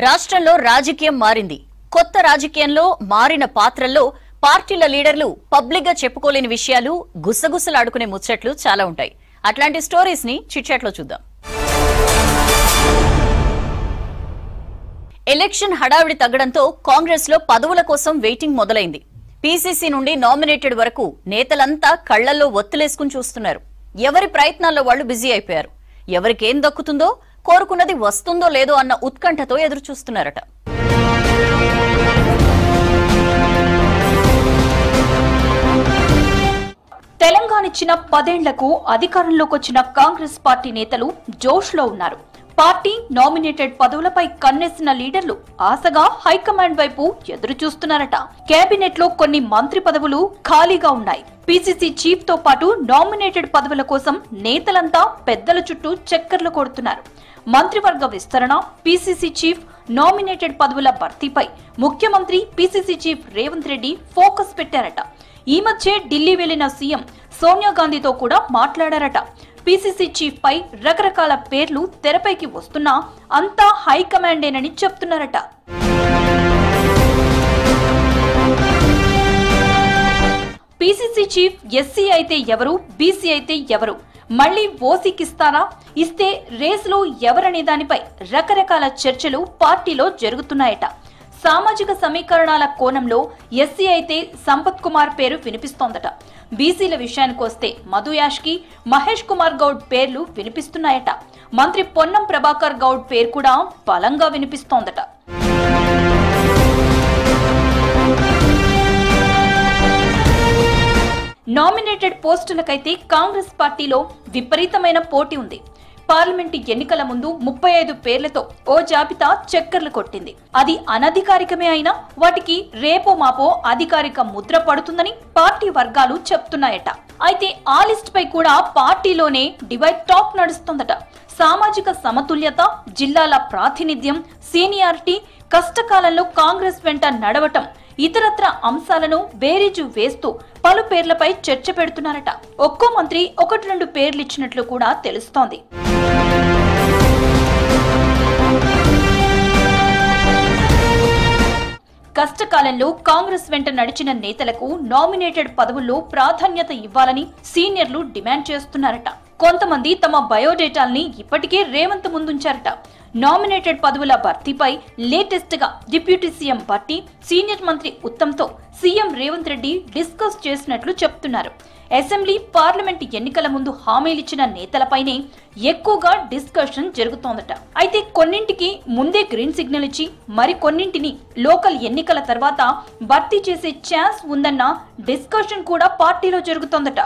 రాష్ట్రంలో రాజకీయం మారింది. కొత్త రాజకీయంలో మారిన పాత్రల్లో పార్టీల లీడర్లు పబ్లిక్ గా చెప్పుకోలేని విషయాలు, గుసగుసలాడుకునే ముచ్చట్లు చాలా ఉంటాయి. అట్లాంటి స్టోరీస్ ని చిట్చాట్లో చూద్దాం. ఎలక్షన్ హడావిడి తగ్గడంతో కాంగ్రెస్ లో పదవుల కోసం వెయిటింగ్ మొదలైంది. పీసీసీ నుండి నామినేటెడ్ వరకు నేతలంతా కళ్లల్లో ఒత్తులేసుకుని చూస్తున్నారు. ఎవరి ప్రయత్నాల్లో వాళ్లు బిజీ అయిపోయారు. ఎవరికేం దక్కుతుందో, కోరుకున్నది వస్తుందో లేదో అన్న ఉత్కంఠతో ఎదురు చూస్తున్నారట. తెలంగాణ ఇచ్చిన 10 ఏళ్లకు అధికారంలోకి వచ్చిన కాంగ్రెస్ పార్టీ నేతలు జోష్ లో ఉన్నారు. పార్టీ నామినేటెడ్ పదవులపై కన్నేసిన లీడర్లు ఆశగా హైకమాండ్ వైపు ఎదురు చూస్తున్నారట. కేబినెట్ లో కొన్ని మంత్రి పదవులు ఖాళీగా ఉన్నాయి. పీసీసీ చీఫ్ తో పాటు నామినేటెడ్ పదవుల కోసం నేతలంతా పెద్దల చుట్టూ చక్కర్లు కొడుతున్నారు. మంత్రివర్గ విస్తరణ, పీసీసీ చీఫ్, నామినేటెడ్ పదవుల భర్తీపై ముఖ్యమంత్రి, PCC chief Revanth Reddy focus పెట్టారట. ఈ మధ్య ఢిల్లీ వెళ్లిన సీఎం సోనియా గాంధీతో కూడా మాట్లాడారట. పీసీసీ చీఫ్ పై రకరకాల పేర్లు తెరపైకి వస్తున్నా అంతా హైకమాండేనని చెప్తున్నారట. పీసీసీ చీఫ్ ఎస్సీ అయితే ఎవరు, బీసీ అయితే ఎవరు, మళ్లీ ఓసీకిస్తారా, ఇస్తే రేసులో ఎవరనే దానిపై రకరకాల చర్చలు పార్టీలో జరుగుతున్నాయట. సామాజిక సమీకరణాల కోణంలో ఎస్సీ అయితే సంపత్ కుమార్ పేరు వినిపిస్తోందట. బీసీల విషయానికొస్తే మధు యాష్కి, మహేష్ కుమార్ గౌడ్ పేర్లు వినిపిస్తున్నాయట. మంత్రి పొన్నం ప్రభాకర్ గౌడ్ పేరు కూడా బలంగా వినిపిస్తోందట. నామినేటెడ్ పోస్టులకైతే కాంగ్రెస్ పార్టీలో విపరీతమైన పోటీ ఉంది. పార్లమెంటు ఎన్నికల ముందు 35 పేర్లతో ఓ జాబితా చక్కర్లు కొట్టింది. అది అనధికారికమే అయినా వాటికి రేపో మాపో అధికారిక ముద్ర పడుతుందని పార్టీ వర్గాలు చెప్తున్నాయట. అయితే ఆ లిస్ట్ పై కూడా పార్టీలోనే డివైడ్ టాక్ నడుస్తోందట. సామాజిక సమతుల్యత, జిల్లాల ప్రాతినిధ్యం, సీనియారిటీ, కష్టకాలంలో కాంగ్రెస్ వెంట నడవటం, ఇతరత్ర అంశాలను బేరీజు వేస్తూ పలు పేర్లపై చర్చ పెడుతున్నారట. ఒక్కో మంత్రి 1-2 పేర్లిచ్చినట్లు కూడా తెలుస్తోంది. కష్టకాలంలో కాంగ్రెస్ వెంట నడిచిన నేతలకు నామినేటెడ్ పదవుల్లో ప్రాధాన్యత ఇవ్వాలని సీనియర్లు డిమాండ్ చేస్తున్నారట. కొంతమంది తమ బయోడేటాల్ని ఇప్పటికే రేవంత్ ముందుంచారట. నామినేటెడ్ పదవుల భర్తీపై లేటెస్ట్ గా డిప్యూటీ సీఎం భట్టి, సీనియర్ మంత్రి ఉత్తమ్తో సీఎం రేవంత్ రెడ్డి డిస్కస్ చేసినట్లు చెప్తున్నారు. అసెంబ్లీ, పార్లమెంట్ ఎన్నికల ముందు హామీలిచ్చిన నేతలపైనే ఎక్కువగా డిస్కషన్ జరుగుతోందట. అయితే కొన్నింటికి ముందే గ్రీన్ సిగ్నల్ ఇచ్చి మరికొన్నింటిని లోకల్ ఎన్నికల తర్వాత భర్తీ చేసే ఛాన్స్ ఉందన్న డిస్కషన్ కూడా పార్టీలో జరుగుతోందట.